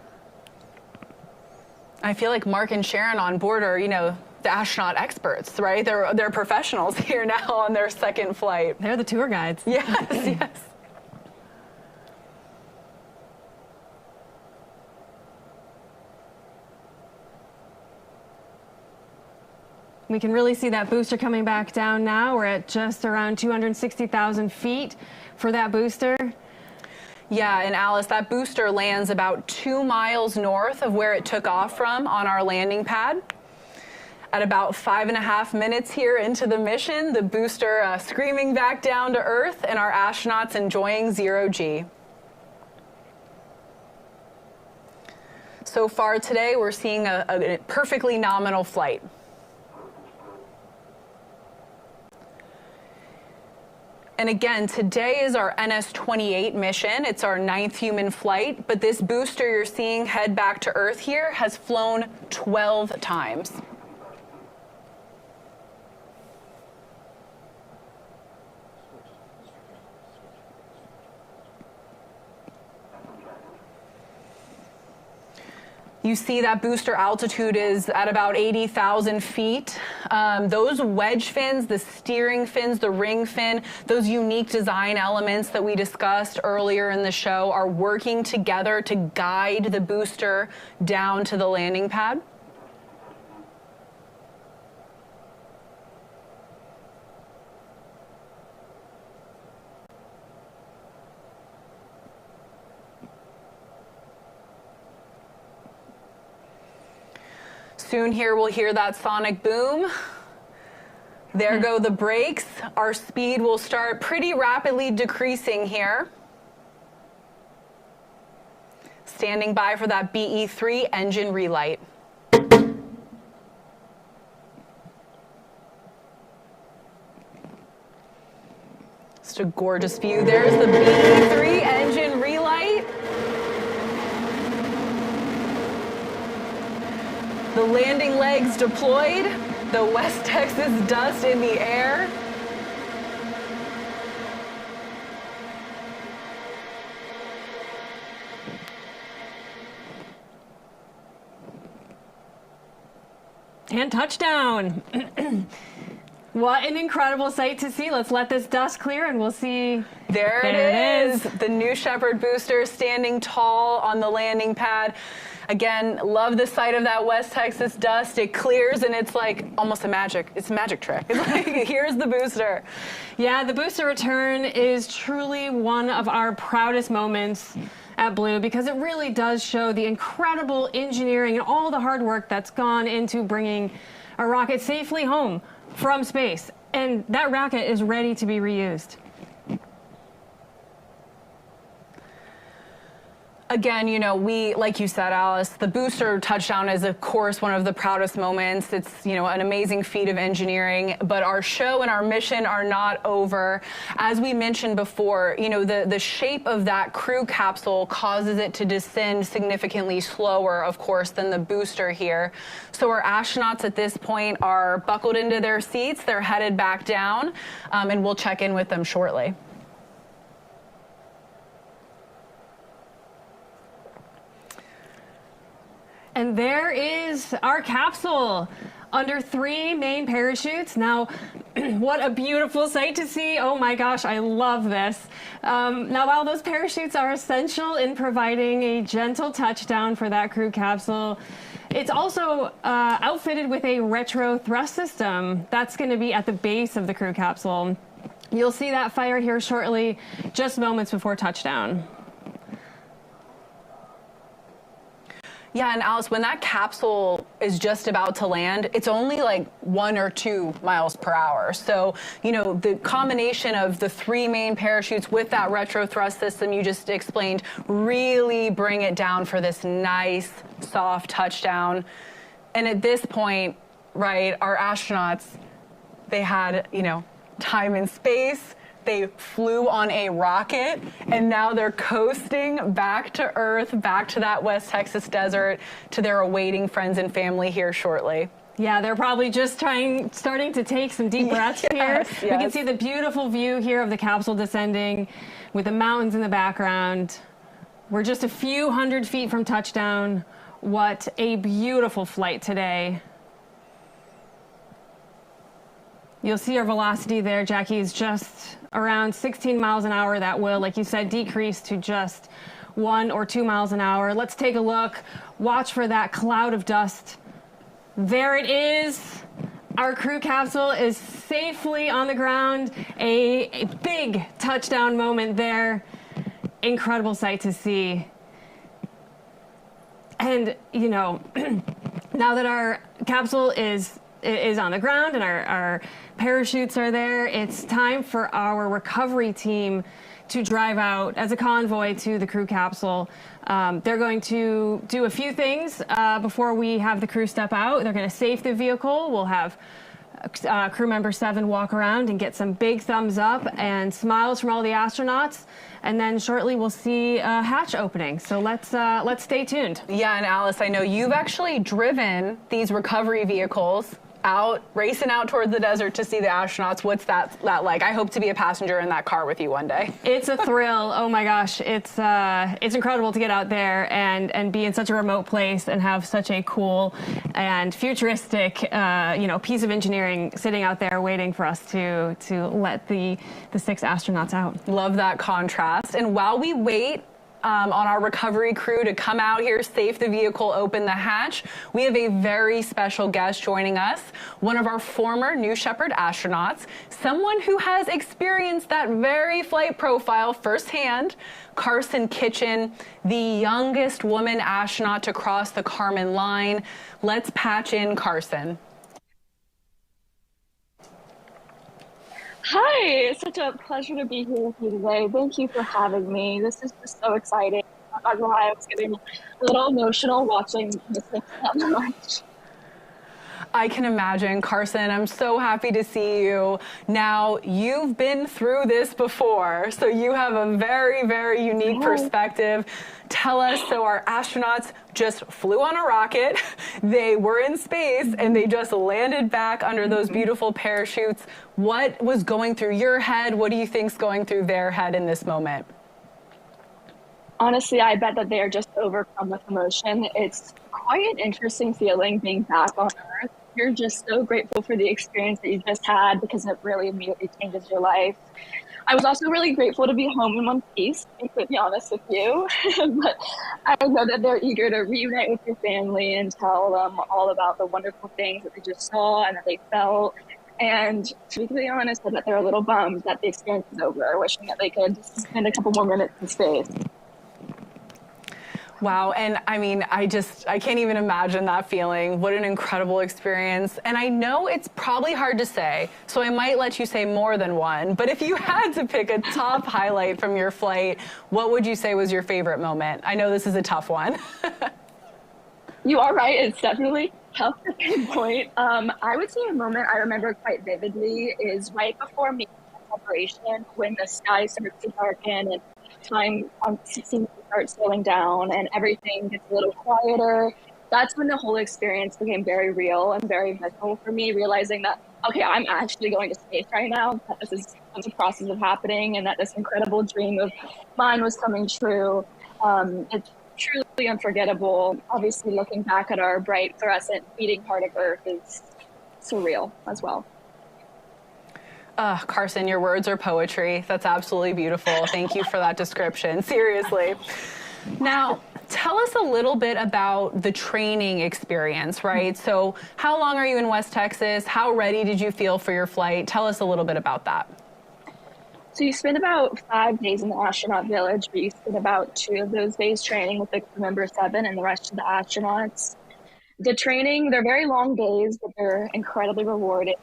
I feel like Marc and Sharon on board are, you know, the astronaut experts, right? They're professionals here now on their second flight.
They're the tour guides.
Yes, yes.
We can really see that booster coming back down now. We're at just around 260,000 feet for that booster.
Yeah, and Alice, that booster lands about 2 miles north of where it took off from on our landing pad. At about 5.5 minutes here into the mission, the booster screaming back down to Earth and our astronauts enjoying 0G. So far today, we're seeing a perfectly nominal flight. And again, today is our NS-28 mission. It's our 9th human flight, but this booster you're seeing head back to Earth here has flown 12 times. You see that booster altitude is at about 80,000 feet. Those wedge fins, the steering fins, the ring fin, those unique design elements that we discussed earlier in the show are working together to guide the booster down to the landing pad. Soon here we'll hear that sonic boom. There go the brakes. Our speed will start pretty rapidly decreasing here. Standing by for that BE3 engine relight. Just a gorgeous view. There's the BE3 engine relight. The landing legs deployed, the West Texas dust in the air.
And touchdown. What an incredible sight to see. Let's let this dust clear and we'll see.
There it is. The New Shepard booster standing tall on the landing pad. Again, love the sight of that West Texas dust. It clears and it's like almost it's a magic trick. It's like, here's the booster.
Yeah, the booster return is truly one of our proudest moments at Blue, because it really does show the incredible engineering and all the hard work that's gone into bringing a rocket safely home from space. And that rocket is ready to be reused.
Again, you know, like you said, Alice, the booster touchdown is, of course, one of the proudest moments. It's, you know, an amazing feat of engineering, but our show and our mission are not over. As we mentioned before, you know, the shape of that crew capsule causes it to descend significantly slower, of course, than the booster here. So our astronauts at this point are buckled into their seats. They're headed back down, and we'll check in with them shortly.
And there is our capsule under 3 main parachutes. Now, what a beautiful sight to see. Oh my gosh, I love this. Now, while those parachutes are essential in providing a gentle touchdown for that crew capsule, it's also outfitted with a retro thrust system that's going to be at the base of the crew capsule. You'll see that fired here shortly, just moments before touchdown.
Yeah, and Alice, when that capsule is just about to land, it's only like 1 or 2 miles per hour. So, you know, the combination of the 3 main parachutes with that retro thrust system you just explained really bring it down for this nice, soft touchdown. And at this point, right, our astronauts, they had, you know, time and space. They flew on a rocket, and now they're coasting back to Earth, back to that West Texas desert, to their awaiting friends and family here shortly.
Yeah, they're probably just starting to take some deep breaths here.
Yes.
We can see the beautiful view here of the capsule descending with the mountains in the background. We're just a few hundred feet from touchdown. What a beautiful flight today. You'll see our velocity there, Jackie, is just around 16 miles an hour. That will, like you said, decrease to just 1 or 2 miles an hour. Let's take a look. Watch for that cloud of dust. There it is. Our crew capsule is safely on the ground. A big touchdown moment there. Incredible sight to see. And, you know, now that our capsule is on the ground and our parachutes are there, it's time for our recovery team to drive out as a convoy to the crew capsule. They're going to do a few things before we have the crew step out. They're going to safe the vehicle. We'll have crew member 7 walk around and get some big thumbs up and smiles from all the astronauts. And then shortly we'll see a hatch opening. So let's stay tuned.
Yeah, and Alice, I know you've actually driven these recovery vehicles racing out towards the desert to see the astronauts. What's that like? I hope to be a passenger in that car with you one day.
It's a thrill. Oh my gosh, it's incredible to get out there and be in such a remote place and have such a cool and futuristic piece of engineering sitting out there waiting for us to let the 6 astronauts out.
Love that contrast. And while we wait on our recovery crew to come out here, safe the vehicle, open the hatch, we have a very special guest joining us, one of our former New Shepard astronauts, someone who has experienced that very flight profile firsthand, Carson Kitchen, the youngest woman astronaut to cross the Kármán line. Let's patch in Carson.
Hi, it's such a pleasure to be here with you today. Thank you for having me. This is just so exciting. I'm not gonna lie, I was getting a little emotional watching this thing that much.
I can imagine, Carson. I'm so happy to see you. Now, you've been through this before, so you have a very, very unique perspective. Tell us, so our astronauts just flew on a rocket, they were in space, and they just landed back under those beautiful parachutes. What was going through your head? What do you think's going through their head in this moment?
Honestly, I bet that they are just overcome with emotion. It's quite an interesting feeling being back on Earth. you're just so grateful for the experience that you just had because it really immediately changes your life. I was also really grateful to be home in one piece, to be honest with you. But I know that they're eager to reunite with your family and tell them all about the wonderful things that they just saw and that they felt. And to be completely honest, that they're a little bummed that the experience is over, wishing that they could just spend a couple more minutes in space.
Wow, and I mean, I can't even imagine that feeling. What an incredible experience. And I know it's probably hard to say, so I might let you say more than one, but if you had to pick a top highlight from your flight, what would you say was your favorite moment? I know this is a tough one.
You are right, it's definitely tough to pinpoint. I would say a moment I remember quite vividly is right before making the separation, when the sky starts to darken and time seems to start slowing down and everything gets a little quieter. That's when the whole experience became very real and very visceral for me, realizing that, okay, I'm actually going to space right now, that this is the process of happening and that this incredible dream of mine was coming true. It's truly unforgettable. Obviously, looking back at our bright, fluorescent, beating heart of Earth is surreal as well.
Carson, your words are poetry. That's absolutely beautiful. Thank you for that description. Seriously. Now, tell us a little bit about the training experience, right? So how long are you in West Texas? How ready did you feel for your flight? Tell us a little bit about that.
So you spend about 5 days in the astronaut village, but you spend about 2 of those days training with the crew member 7 and the rest of the astronauts. The training, they're very long days, but they're incredibly rewarding.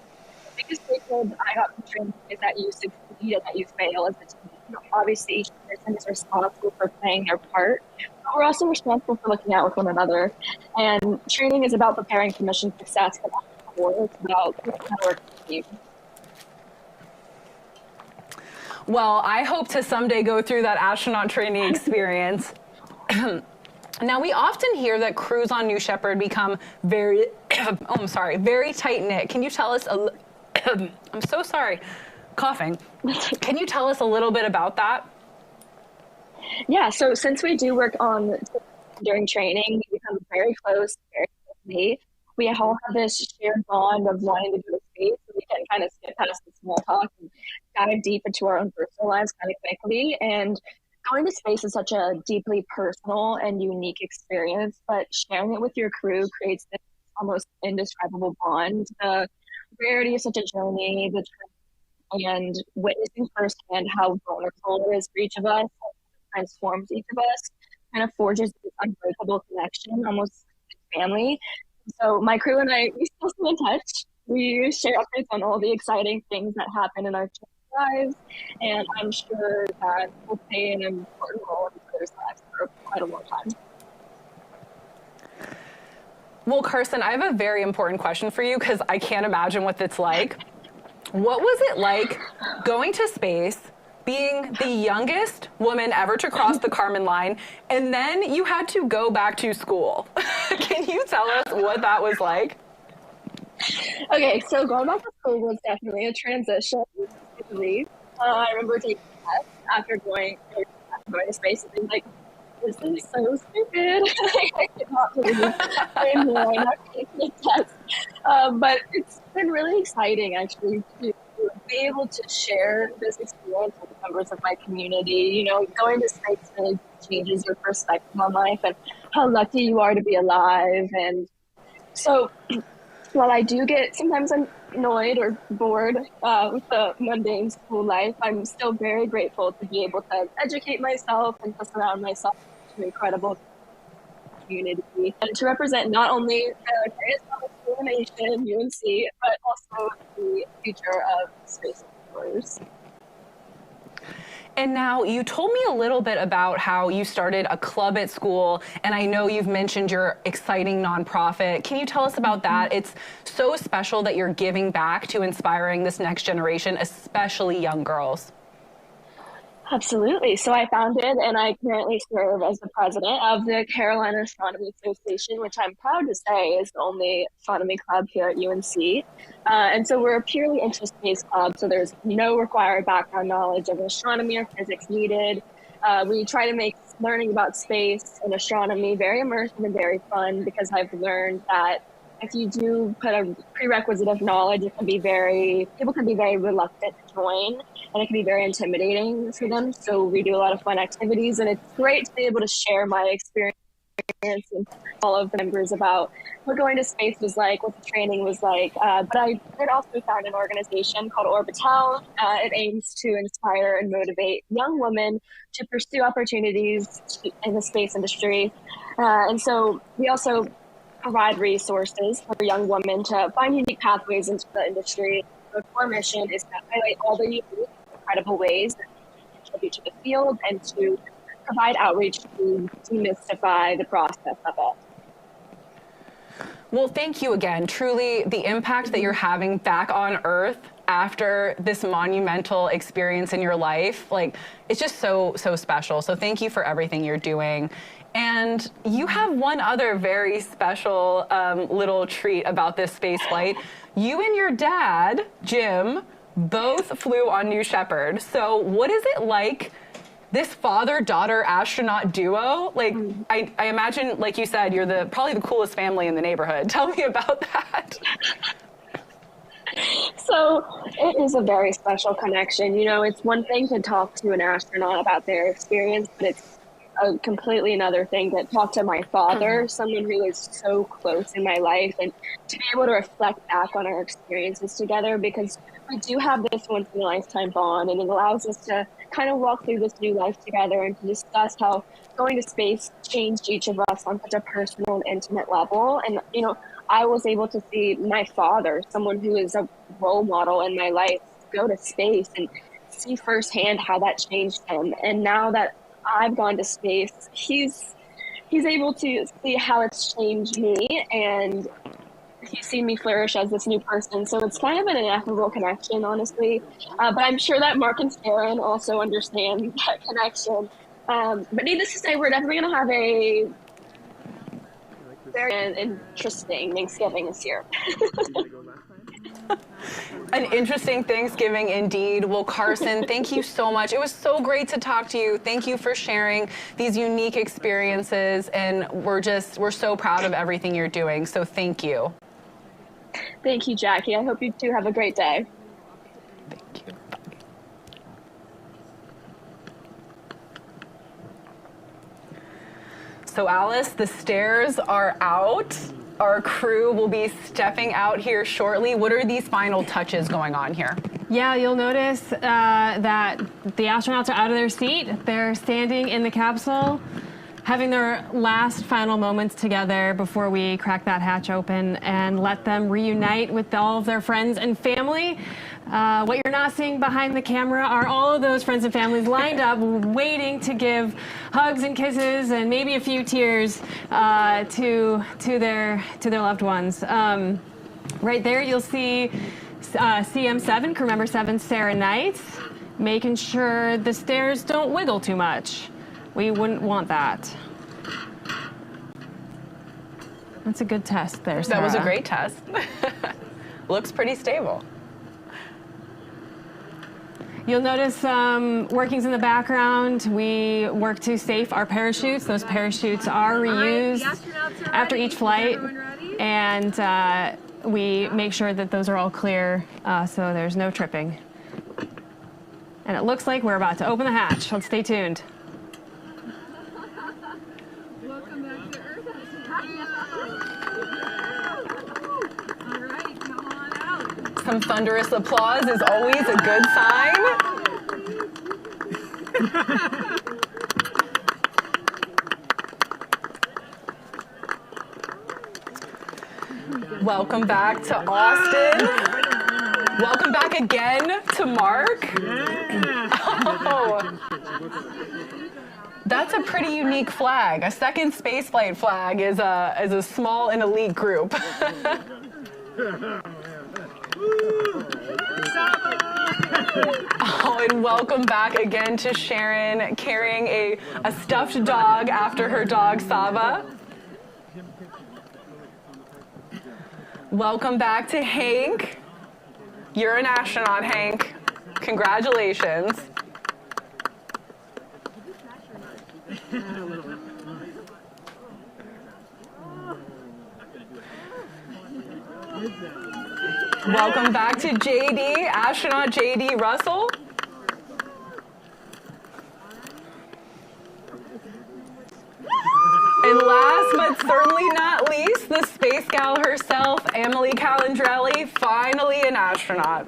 The biggest takeaway I got from training is that you succeed and that you fail as a team. Obviously, each person is responsible for playing their part, but we're also responsible for looking out with one another. And training is about preparing for mission success, but it's about working team.
Well, I hope to someday go through that astronaut training experience. Now, we often hear that crews on New Shepard become very, very tight-knit. Can you tell us I'm so sorry, coughing. Can you tell us a little bit about that?
Yeah, so since we do work on during training, we become very close, very closely. We all have this shared bond of wanting to go to space, so we can kind of skip past the small talk and dive deep into our own personal lives kind of quickly. And going to space is such a deeply personal and unique experience, but sharing it with your crew creates this almost indescribable bond. The rarity of such a journey, and witnessing firsthand how vulnerable it is for each of us, transforms each of us, kind of forges this unbreakable connection, almost like family. So my crew and I, we still stay in touch. We share updates on all the exciting things that happen in our lives, and I'm sure that we'll play an important role in each other's lives for quite a long time.
Well, Carson, I have a very important question for you because I can't imagine what it's like. What was it like going to space, being the youngest woman ever to cross the Kármán line, and then you had to go back to school? Can you tell us what that was like?
Okay, so going back to school was definitely a transition. I remember taking a test after going to space and being like, this is so stupid. I cannot believe I'm not taking a test. But it's been really exciting, actually, to be able to share this experience with members of my community. You know, going to space really changes your perspective on life and how lucky you are to be alive. And so while I do get sometimes annoyed or bored with the mundane school life, I'm still very grateful to be able to educate myself and to surround myself with an incredible community and to represent not only the greatest public school in the nation, UNC, but also the future of space explorers.
And now you told me a little bit about how you started a club at school, and I know you've mentioned your exciting nonprofit. Can you tell us about that? It's so special that you're giving back to inspiring this next generation, especially young girls.
Absolutely. So I founded and I currently serve as the president of the Carolina Astronomy Association, which I'm proud to say is the only astronomy club here at UNC. And so we're a purely interest-based club, so there's no required background knowledge of astronomy or physics needed. We try to make learning about space and astronomy very immersive and very fun, because I've learned that if you do put a prerequisite of knowledge, people can be very reluctant to join, and it can be very intimidating for them. So we do a lot of fun activities, and it's great to be able to share my experience and all of the members about what going to space was like, what the training was like. But I did also found an organization called Orbital. It aims to inspire and motivate young women to pursue opportunities in the space industry. And so we also provide resources for young women to find unique pathways into the industry. The core mission is to highlight all the unique, incredible ways that they contribute to the field and to provide outreach to demystify the process of it.
Well, thank you again. Truly, the impact that you're having back on Earth after this monumental experience in your life, like, it's just so special. So thank you for everything you're doing. And you have one other very special little treat about this space flight. You and your dad, Jim, both flew on New Shepard. So what is it like, this father-daughter astronaut duo? Like, I imagine, like you said, you're probably the coolest family in the neighborhood. Tell me about that.
So it is a very special connection. You know, it's one thing to talk to an astronaut about their experience, but it's a completely another thing to talk to my father, someone who is so close in my life, and to be able to reflect back on our experiences together, because we do have this once-in-a-lifetime bond, and it allows us to kind of walk through this new life together and to discuss how going to space changed each of us on such a personal and intimate level. And, you know, I was able to see my father, someone who is a role model in my life, go to space and see firsthand how that changed him. And now that I've gone to space, he's able to see how it's changed me, and he's seen me flourish as this new person. So it's kind of an ineffable connection, honestly. But I'm sure that Marc and Sharon also understand that connection. But needless to say, we're definitely going to have a very interesting Thanksgiving this year.
An interesting Thanksgiving indeed. Well, Carson, thank you so much. It was so great to talk to you. Thank you for sharing these unique experiences, and we're so proud of everything you're doing. So thank you.
Thank you, Jackie. I hope you too have a great day.
Thank you. So Alice, the stairs are out. Our crew will be stepping out here shortly. What are these final touches going on here?
Yeah, you'll notice that the astronauts are out of their seat. They're standing in the capsule, having their last final moments together before we crack that hatch open and let them reunite with all of their friends and family. What you're not seeing behind the camera are all of those friends and families lined up, waiting to give hugs and kisses and maybe a few tears to their loved ones. Right there, you'll see CM7, crew member 7, Sarah Knight, making sure the stairs don't wiggle too much. We wouldn't want that. That's a good test there, Sarah.
That was a great test. Looks pretty stable.
You'll notice workings in the background. We work to safe our parachutes. Those parachutes are reused after each flight, and we make sure that those are all clear so there's no tripping. And it looks like we're about to open the hatch. Let's stay tuned.
Welcome back to Earth. All right, come on out.
Some thunderous applause is always a good sign. Welcome back to Austin. Welcome back again to Marc. Oh, that's a pretty unique flag. A second spaceflight flag is a small and elite group. Oh, and welcome back again to Sharon, carrying a stuffed dog after her dog Saba. Welcome back to Hank. You're an astronaut, Hank. Congratulations. Welcome back to JD, astronaut JD Russell. And last but certainly not least, the space gal herself, Emily Calandrelli, finally an astronaut.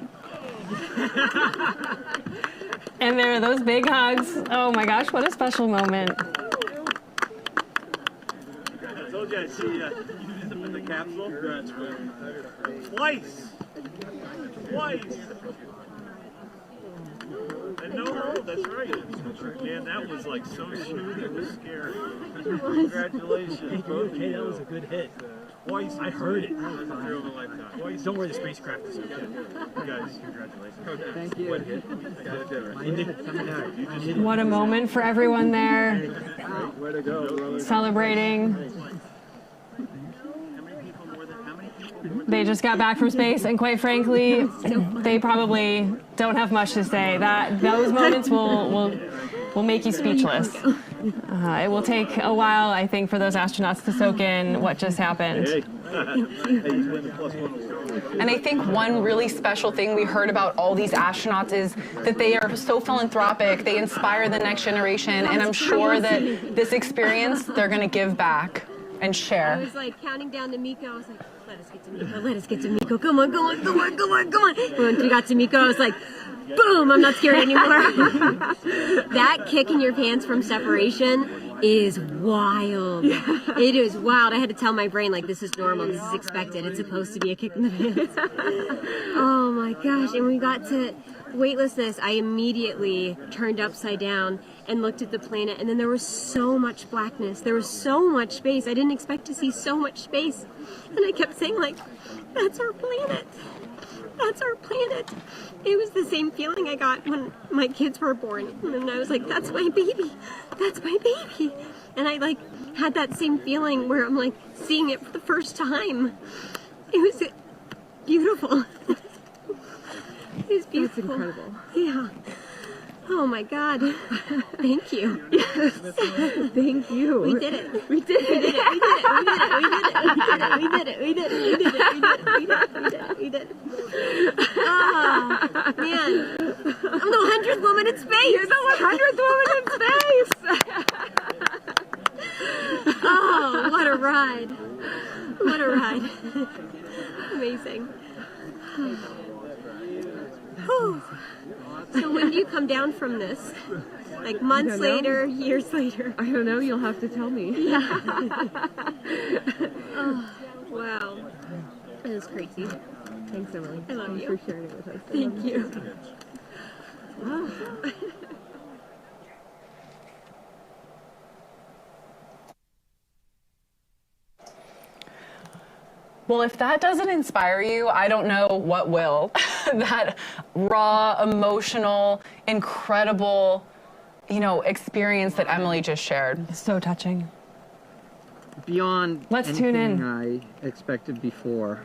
And there are those big hugs. Oh my gosh, what a special moment.
I told you I'd see you in the capsule. Twice. And no hold, that's right. Man, that was like so smooth, it was scary. Congratulations, both of you. That was a good hit. Twice. I heard it. That was a thrill of a lifetime. Twice. Don't worry, the spacecraft is okay. You guys, congratulations. Thank you.
What a moment for everyone there.
Way to go,
Celebrating. They just got back from space, and quite frankly, they probably don't have much to say. Those moments will make you speechless. It will take a while, I think, for those astronauts to soak in what just happened.
And I think one really special thing we heard about all these astronauts is that they are so philanthropic. They inspire the next generation, and I'm sure that this experience they're going to give back and share.
I was like counting down to Miko. I was like, let us get to Miko. Let us get to Miko. Come on, come on, come on, come on, come on. When we got to Miko, I was like, boom, I'm not scared anymore. That kick in your pants from separation is wild. It is wild. I had to tell my brain, like, this is normal, this is expected. It's supposed to be a kick in the pants. Oh my gosh. And we got to weightlessness. I immediately turned upside down and looked at the planet, and then there was so much blackness. There was so much space. I didn't expect to see so much space. And I kept saying, like, that's our planet. That's our planet. It was the same feeling I got when my kids were born. And I was like, that's my baby. That's my baby. And I like had that same feeling where I'm like seeing it for the first time. It was beautiful. It was beautiful. That's incredible. Yeah. Oh my God. Thank you. Yes. Thank you. We did it. We did it. We did it. We did it. We did it. We did it. We did it. We did it. We did it. We did it. We did it. Oh, man. I'm the 100th woman in space. You're the 100th woman in space. Oh, what a ride. What a ride. Amazing. Whew. So when do you come down from this? Like months later, years later? I don't know. You'll have to tell me. Yeah. Oh, wow. That was crazy. Thanks, Emily. I love you. Thanks for sharing it with us. Thank you. Oh.
Well, if that doesn't inspire you, I don't know what will. That raw, emotional, incredible, experience that Emily just shared.
So touching.
Beyond
Let's tune in.
I expected before,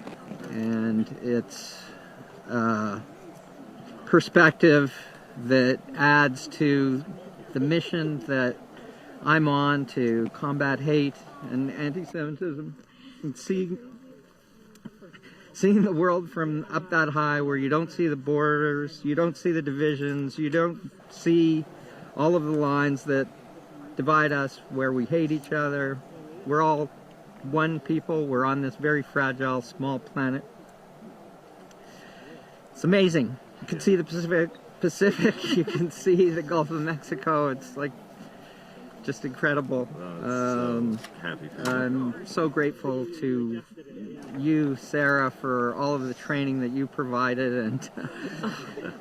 and it's perspective that adds to the mission that I'm on to combat hate and anti-Semitism, and seeing the world from up that high where you don't see the borders, you don't see the divisions, you don't see all of the lines that divide us, where we hate each other. We're all one people. We're on this very fragile, small planet. It's amazing. You can see the Pacific. You can see the Gulf of Mexico. It's like just incredible.
Happy for you.
I'm so grateful to you, Sarah, for all of the training that you provided, and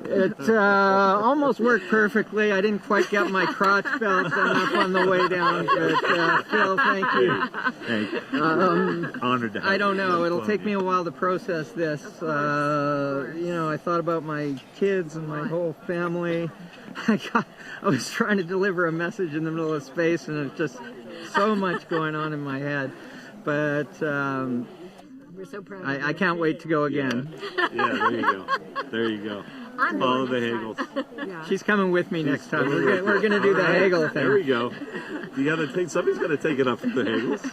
it almost worked perfectly. I didn't quite get my crotch belt enough on the way down, but Phil, thank you.
Honored to have
I don't know.
you.
It'll take me a while to process this. I thought about my kids and my whole family. I was trying to deliver a message in the middle of space, and there's just so much going on in my head. But
we're so proud.
I can't wait to go again.
Yeah, there you go. There you go. Follow the Hagles.
Yeah. She's coming with me next time. We're gonna do the Hagle thing.
There we go. You gotta take. Somebody's gotta take it up with the Hagles.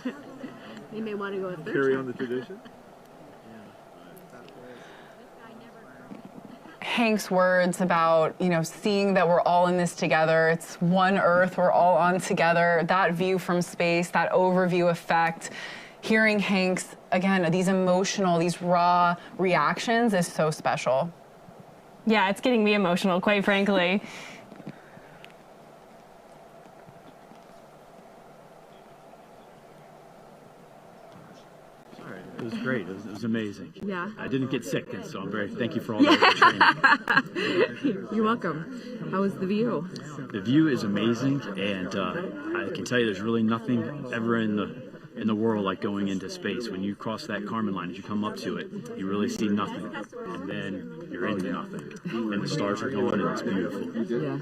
You may want to go a third
Carry
time.
on the tradition.
Hank's words about, seeing that we're all in this together. It's one Earth, we're all on together. That view from space, that overview effect, hearing Hank's, again, these emotional, these raw reactions is so special.
Yeah, it's getting me emotional, quite frankly.
It was great. It was amazing.
Yeah.
I didn't get sick, and so thank you for all that training.
You're welcome. How was the view?
The view is amazing, and I can tell you there's really nothing ever in the world like going into space. When you cross that Kármán line, as you come up to it, you really see nothing, and then you're into nothing, and the stars are going, and it's beautiful.
Yeah.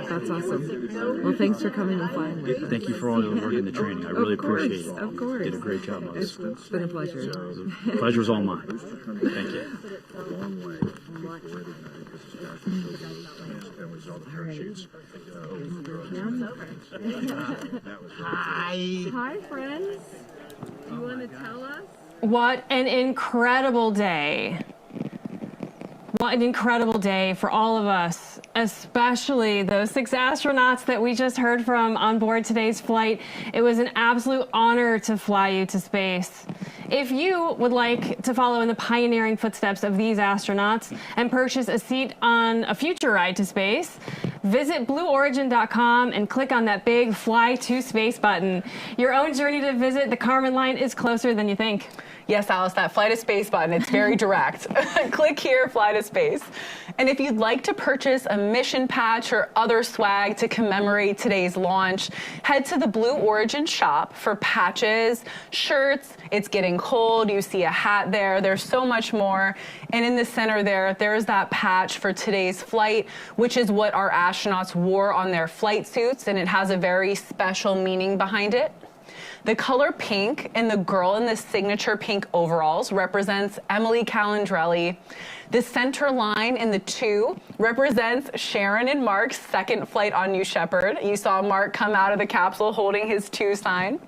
That's awesome. Well, thanks for coming and flying with us.
Thank you for all your work in the training. I really appreciate it.
Of course.
You did a great job on this.
It's been a pleasure.
The pleasure's all mine. Thank you.
Hi, friends. Do you want to tell us?
What an incredible day. What an incredible day for all of us, especially those 6 astronauts that we just heard from on board today's flight. It was an absolute honor to fly you to space. If you would like to follow in the pioneering footsteps of these astronauts and purchase a seat on a future ride to space, visit blueorigin.com and click on that big Fly to Space button. Your own journey to visit the Kármán line is closer than you think.
Yes, Alice, that Fly to Space button, it's very direct. Click here, Fly to Space. And if you'd like to purchase a mission patch or other swag to commemorate today's launch, head to the Blue Origin shop for patches, shirts. It's getting cold. You see a hat there. There's so much more. And in the center there's that patch for today's flight, which is what our astronauts wore on their flight suits, and it has a very special meaning behind it. The color pink and the girl in the signature pink overalls represents Emily Calandrelli. The center line in the 2 represents Sharon and Marc's second flight on New Shepard. You saw Marc come out of the capsule holding his 2 sign.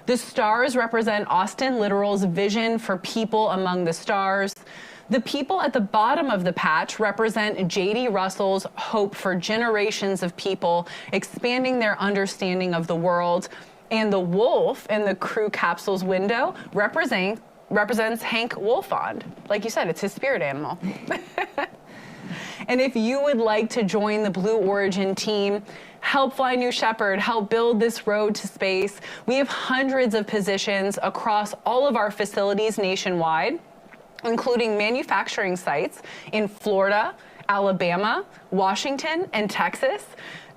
The stars represent Austin Litteral's vision for people among the stars. The people at the bottom of the patch represent J.D. Russell's hope for generations of people expanding their understanding of the world. And the wolf in the crew capsule's window represents Hank Wolfond. Like you said, it's his spirit animal. And if you would like to join the Blue Origin team, help fly New Shepard, help build this road to space, we have hundreds of positions across all of our facilities nationwide, including manufacturing sites in Florida, Alabama, Washington, and Texas.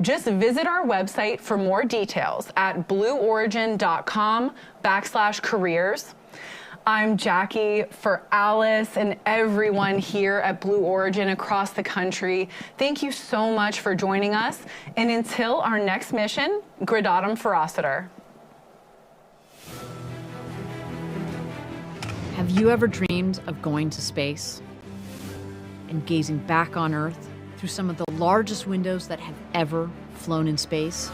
Just visit our website for more details at blueorigin.com/careers. I'm Jackie for Alice and everyone here at Blue Origin across the country. Thank you so much for joining us. And until our next mission, Gradatum Ferociter.
Have you ever dreamed of going to space and gazing back on Earth through some of the largest windows that have ever flown in space?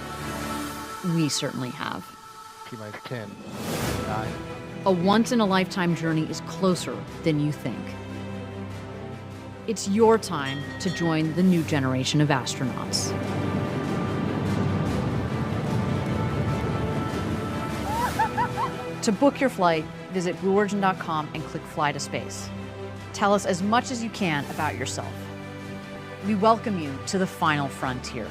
We certainly have.
T-minus 10, 9.
A once-in-a-lifetime journey is closer than you think. It's your time to join the new generation of astronauts. To book your flight, visit blueorigin.com and click Fly to Space. Tell us as much as you can about yourself. We welcome you to the final frontier.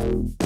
Thank you.